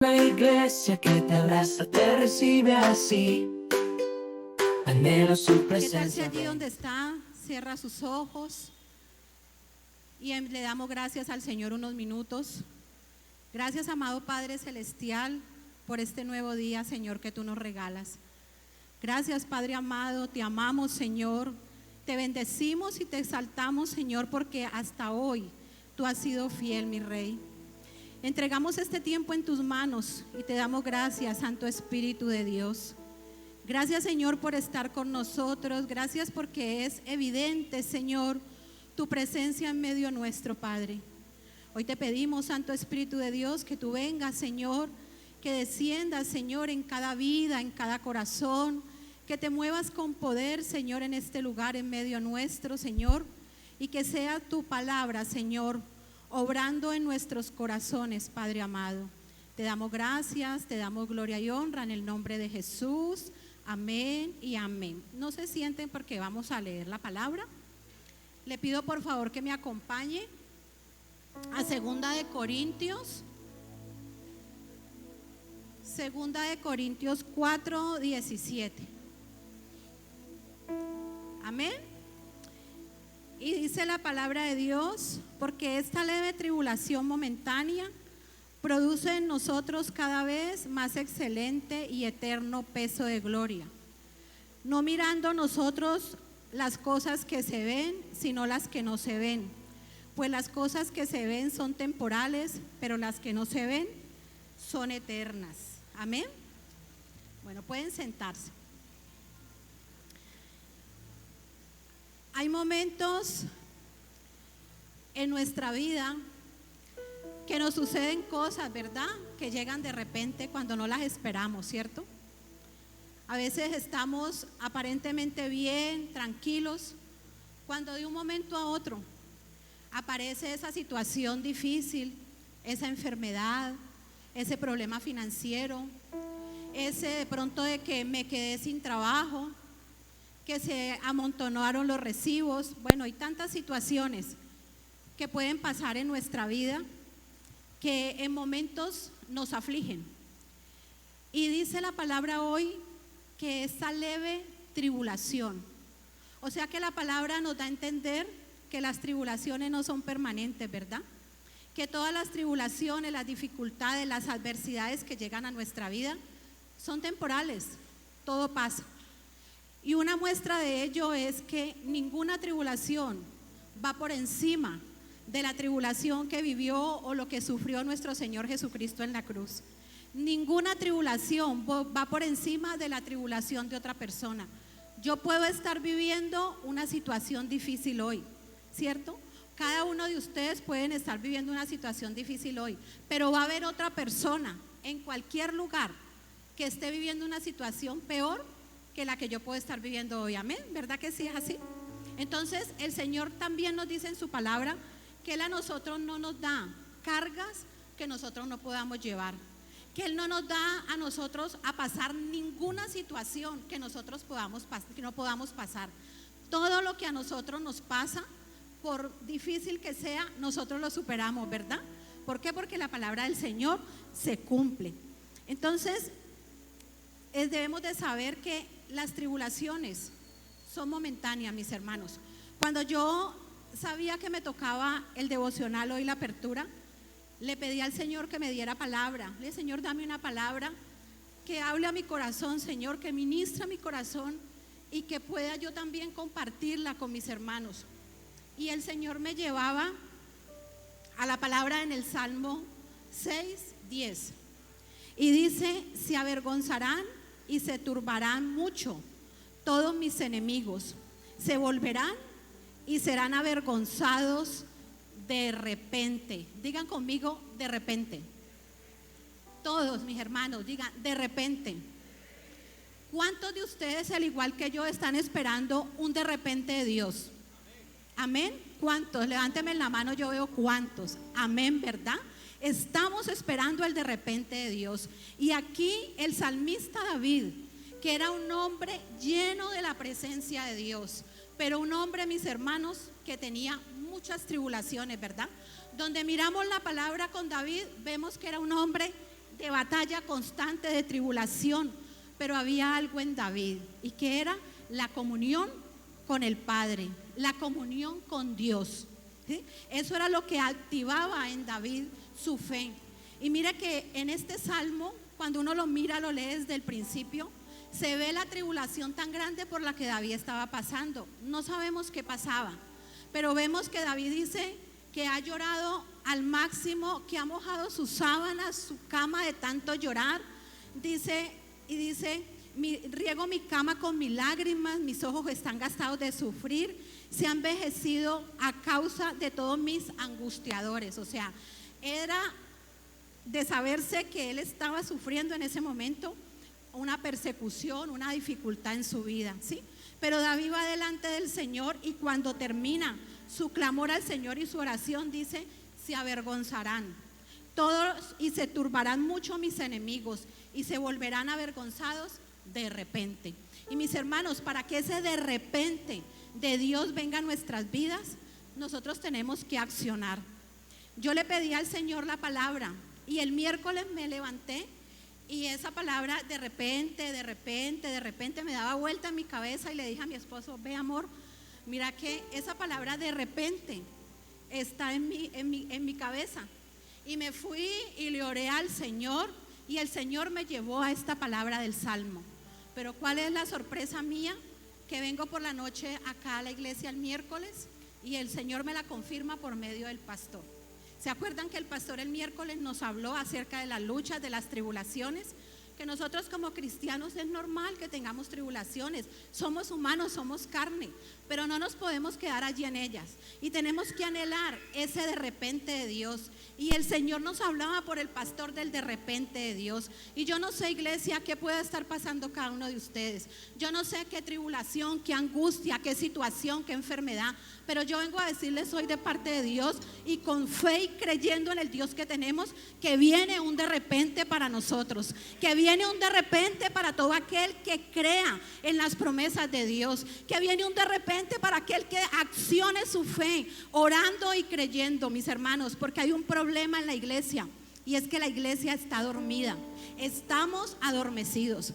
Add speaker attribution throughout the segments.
Speaker 1: Una iglesia que te abraza, te recibe así. Anhelo su
Speaker 2: ¿Qué tal si
Speaker 1: presencia.
Speaker 2: allí donde está cierra sus ojos y le damos gracias al Señor unos minutos? Gracias, amado Padre Celestial, por este nuevo día, Señor, que tú nos regalas. Gracias, Padre amado, te amamos, Señor. Te bendecimos y te exaltamos, Señor, porque hasta hoy tú has sido fiel, mi Rey. Entregamos este tiempo en tus manos y te damos gracias, Santo Espíritu de Dios. Gracias, Señor, por estar con nosotros. Gracias porque es evidente, Señor, tu presencia en medio nuestro, Padre. Hoy te pedimos, Santo Espíritu de Dios, que tú vengas, Señor, que desciendas, Señor, en cada vida, en cada corazón, que te muevas con poder, Señor, en este lugar, en medio nuestro, Señor, y que sea tu palabra, Señor, obrando en nuestros corazones, Padre amado. Te damos gracias, te damos gloria y honra en el nombre de Jesús. Amén y amén. No se sienten porque vamos a leer la palabra. Le pido por favor que me acompañe a Segunda de Corintios 4:17. Amén. Y dice la palabra de Dios: porque esta leve tribulación momentánea produce en nosotros cada vez más excelente y eterno peso de gloria, no mirando nosotros las cosas que se ven, sino las que no se ven, pues las cosas que se ven son temporales, pero las que no se ven son eternas. Amén. Bueno, pueden sentarse. Hay momentos en nuestra vida que nos suceden cosas, ¿verdad? Que llegan de repente cuando no las esperamos, ¿cierto? A veces estamos aparentemente bien, tranquilos, cuando de un momento a otro aparece esa situación difícil, esa enfermedad, ese problema financiero, ese de pronto de que me quedé sin trabajo, que se amontonaron los recibos. Bueno, hay tantas situaciones que pueden pasar en nuestra vida que en momentos nos afligen. Y dice la palabra hoy que esta leve tribulación, o sea que la palabra nos da a entender que las tribulaciones no son permanentes, ¿verdad? Que todas las tribulaciones, las dificultades, las adversidades que llegan a nuestra vida son temporales, todo pasa. Y una muestra de ello es que ninguna tribulación va por encima de la tribulación que vivió o lo que sufrió nuestro Señor Jesucristo en la cruz. Ninguna tribulación va por encima de la tribulación de otra persona. Yo puedo estar viviendo una situación difícil hoy, ¿cierto? Cada uno de ustedes pueden estar viviendo una situación difícil hoy, pero va a haber otra persona en cualquier lugar que esté viviendo una situación peor que la que yo puedo estar viviendo hoy. Amén, ¿verdad que sí es así? Entonces el Señor también nos dice en su palabra que Él a nosotros no nos da cargas que nosotros no podamos llevar, que Él no nos da a nosotros a pasar ninguna situación que nosotros que no podamos pasar. Todo lo que a nosotros nos pasa, por difícil que sea, nosotros lo superamos, ¿verdad? ¿Por qué? Porque la palabra del Señor se cumple. Entonces debemos de saber que las tribulaciones son momentáneas, mis hermanos. Cuando yo sabía que me tocaba el devocional hoy, la apertura, le pedí al Señor que me diera palabra. Le dije: Señor, dame una palabra que hable a mi corazón, Señor, que ministre a mi corazón y que pueda yo también compartirla con mis hermanos. Y el Señor me llevaba a la palabra en el Salmo 6:10 y dice: se avergonzarán y se turbarán mucho todos mis enemigos, se volverán y serán avergonzados de repente. Digan conmigo: de repente. Todos mis hermanos digan: de repente. ¿Cuántos de ustedes, al igual que yo, están esperando un de repente de Dios? Amén. ¿Cuántos? Levánteme la mano, yo veo cuántos. Amén, ¿verdad? Estamos esperando el de repente de Dios. Y aquí el salmista David, que era un hombre lleno de la presencia de Dios, pero un hombre, mis hermanos, que tenía muchas tribulaciones, ¿verdad? Donde miramos la palabra con David, vemos que era un hombre de batalla constante, de tribulación, pero había algo en David, y que era la comunión con el Padre, la comunión con Dios, ¿sí? Eso era lo que activaba en David su fe. Y mira que en este salmo, cuando uno lo mira, lo lee desde el principio, se ve la tribulación tan grande por la que David estaba pasando. No sabemos qué pasaba, pero vemos que David dice que ha llorado al máximo, que ha mojado sus sábanas, su cama de tanto llorar. Dice, riego mi cama con mis lágrimas, mis ojos están gastados de sufrir, se han envejecido a causa de todos mis angustiadores. O sea, era de saberse que él estaba sufriendo en ese momento una persecución, una dificultad en su vida, ¿sí? Pero David va delante del Señor, y cuando termina su clamor al Señor y su oración, dice: se avergonzarán todos y se turbarán mucho mis enemigos y se volverán avergonzados de repente. Y mis hermanos, para que ese de repente de Dios venga a nuestras vidas, nosotros tenemos que accionar. Yo le pedí al Señor la palabra, y el miércoles me levanté y esa palabra de repente me daba vuelta en mi cabeza, y le dije a mi esposo: ve, amor, mira que esa palabra de repente está en mi cabeza. Y me fui y le oré al Señor, y el Señor me llevó a esta palabra del Salmo. Pero ¿cuál es la sorpresa mía? Que vengo por la noche acá a la iglesia el miércoles, y el Señor me la confirma por medio del pastor. ¿Se acuerdan que el pastor el miércoles nos habló acerca de las luchas, de las tribulaciones? Que nosotros como cristianos es normal que tengamos tribulaciones, somos humanos, somos carne, pero no nos podemos quedar allí en ellas, y tenemos que anhelar ese de repente de Dios. Y el Señor nos hablaba por el pastor del de repente de Dios. Y yo no sé, iglesia, qué puede estar pasando cada uno de ustedes. Yo no sé qué tribulación, qué angustia, qué situación, qué enfermedad, pero yo vengo a decirles hoy de parte de Dios, y con fe y creyendo en el Dios que tenemos, que viene un de repente para nosotros, que viene un de repente para todo aquel que crea en las promesas de Dios, que viene un de repente para aquel que accione su fe, orando y creyendo, mis hermanos, porque hay un problema en la iglesia, y es que la iglesia está dormida, estamos adormecidos.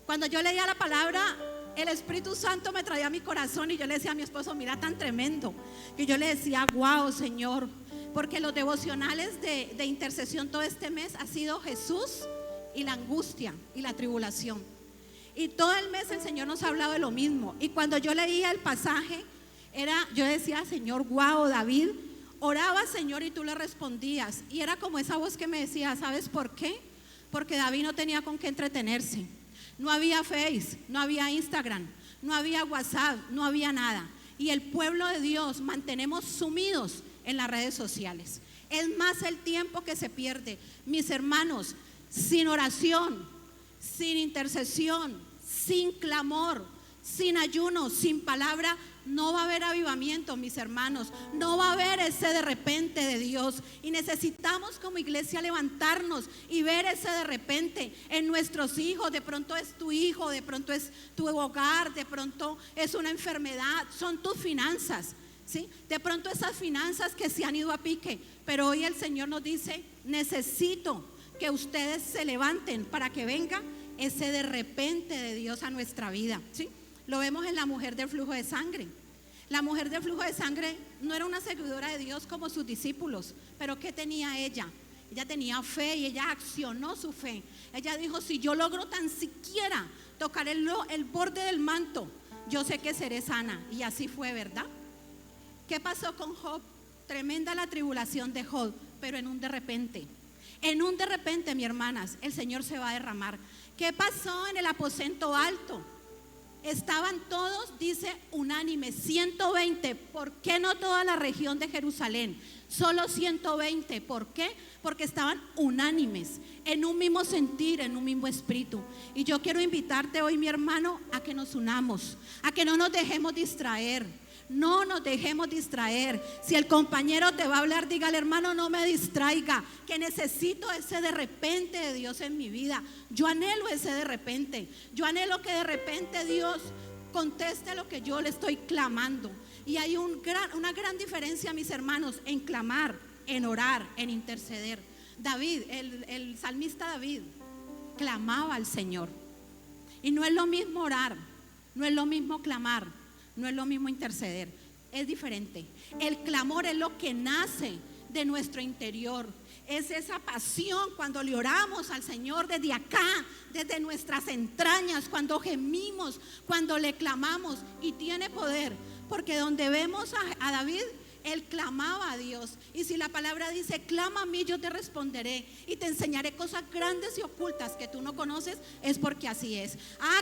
Speaker 2: Cuando yo leía la palabra, el Espíritu Santo me traía a mi corazón, y yo le decía a mi esposo: mira, tan tremendo, que yo le decía: wow, Señor, porque los devocionales de intercesión todo este mes ha sido Jesús y la angustia y la tribulación, y todo el mes el Señor nos ha hablado de lo mismo. Y cuando yo leía el pasaje, yo decía: Señor, wow, David oraba, Señor, y tú le respondías, y era como esa voz que me decía: ¿sabes por qué? Porque David no tenía con qué entretenerse. No había Face, no había Instagram, no había WhatsApp, no había nada. Y el pueblo de Dios mantenemos sumidos en las redes sociales. Es más el tiempo que se pierde. Mis hermanos, sin oración, sin intercesión, sin clamor, sin ayuno, sin palabra, no va a haber avivamiento, mis hermanos. No va a haber ese de repente de Dios. Y necesitamos como iglesia levantarnos y ver ese de repente en nuestros hijos. De pronto es tu hijo, de pronto es tu hogar, de pronto es una enfermedad, son tus finanzas, ¿sí? De pronto esas finanzas que se han ido a pique. Pero hoy el Señor nos dice: necesito que ustedes se levanten para que venga ese de repente de Dios a nuestra vida, ¿sí? Lo vemos en la mujer del flujo de sangre. La mujer del flujo de sangre no era una seguidora de Dios como sus discípulos, pero ¿qué tenía ella? Ella tenía fe, y ella accionó su fe. Ella dijo: si yo logro tan siquiera tocar el borde del manto, yo sé que seré sana. Y así fue, ¿verdad? ¿Qué pasó con Job? Tremenda la tribulación de Job, pero en un de repente. En un de repente, mis hermanas, el Señor se va a derramar. ¿Qué pasó en el aposento alto? Estaban todos, dice, unánimes, 120. ¿Por qué no toda la región de Jerusalén? Solo 120. ¿Por qué? Porque estaban unánimes, en un mismo sentir, en un mismo espíritu. Y yo quiero invitarte hoy, mi hermano, a que nos unamos, a que no nos dejemos distraer. No nos dejemos distraer. Si el compañero te va a hablar, dígale: hermano, no me distraiga, que necesito ese de repente de Dios en mi vida. Yo anhelo ese de repente. Yo anhelo que de repente Dios conteste lo que yo le estoy clamando. Y hay una gran diferencia, mis hermanos, en clamar, en orar, en interceder. David, el salmista David, clamaba al Señor. Y no es lo mismo orar, no es lo mismo clamar, no es lo mismo interceder, es diferente. El clamor es lo que nace de nuestro interior, es esa pasión cuando le oramos al Señor desde acá, desde nuestras entrañas, cuando gemimos, cuando le clamamos, y tiene poder, porque donde vemos a David, él clamaba a Dios. Y si la palabra dice: clama a mí, yo te responderé y te enseñaré cosas grandes y ocultas que tú no conoces, es porque así es.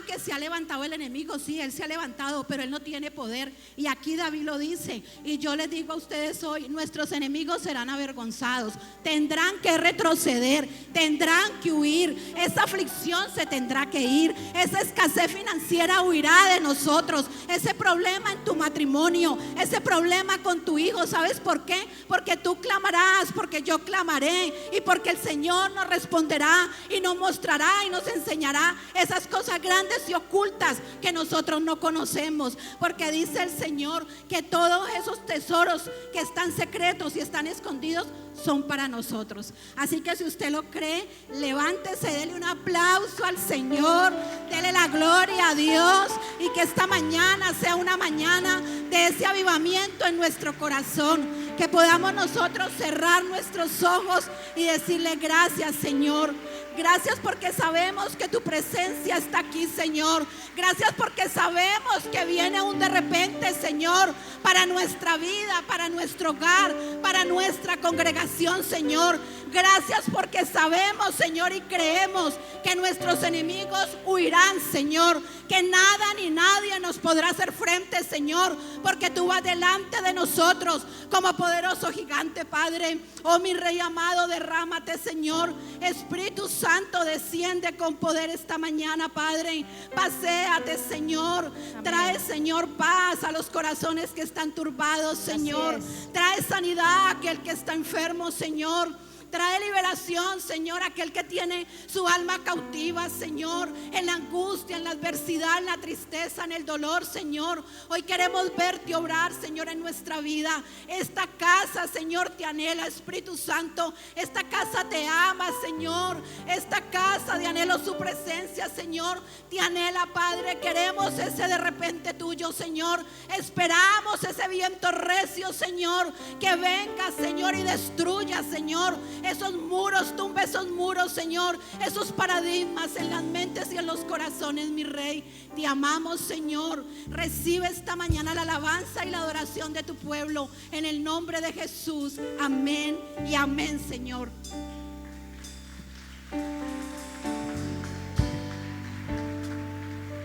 Speaker 2: Que se ha levantado el enemigo, sí, él se ha levantado, pero él no tiene poder. Y aquí David lo dice. Y yo les digo a ustedes hoy: nuestros enemigos serán avergonzados, tendrán que retroceder, tendrán que huir, esa aflicción se tendrá que ir, esa escasez financiera huirá de nosotros, ese problema en tu matrimonio, ese problema con tu hijo. ¿Sabes por qué? Porque tú clamarás, porque yo clamaré, y porque el Señor nos responderá y nos mostrará y nos enseñará esas cosas grandes y ocultas que nosotros no conocemos. Porque dice el Señor que todos esos tesoros que están secretos y están escondidos son para nosotros. Así que si usted lo cree, levántese, dele un aplauso al Señor, dele la gloria a Dios, y que esta mañana sea una mañana de ese avivamiento en nuestro corazón, que podamos nosotros cerrar nuestros ojos y decirle: gracias, Señor. Gracias porque sabemos que tu presencia está aquí, Señor. Gracias porque sabemos que viene un de repente, Señor, para nuestra vida, para nuestro hogar, para nuestra congregación, Señor. Gracias porque sabemos, Señor, y creemos que nuestros enemigos huirán, Señor, que nada ni nadie nos podrá hacer frente, Señor, porque tú vas delante de nosotros como poderoso gigante, Padre. Oh, mi Rey amado, derrámate, Señor. Espíritu Santo, desciende con poder esta mañana, Padre. Paséate, Señor. Trae, Señor, paz a los corazones que están turbados, Señor. Trae sanidad a aquel que está enfermo, Señor. Trae liberación, Señor, a aquel que tiene su alma cautiva, Señor, en la angustia, en la adversidad, en la tristeza, en el dolor, Señor. Hoy queremos verte obrar, Señor, en nuestra vida. Esta casa, Señor, te anhela, Espíritu Santo. Esta casa te ama, Señor. Esta casa de anhelo su presencia, Señor, te anhela, Padre. Queremos ese de repente tuyo, Señor. Esperamos ese viento recio, Señor, que venga, Señor, y destruya, Señor, esos muros, tumba esos muros, Señor, esos paradigmas en las mentes y en los corazones, mi Rey. Te amamos, Señor. Recibe esta mañana la alabanza y la adoración de tu pueblo, en el nombre de Jesús. Amén y amén, Señor.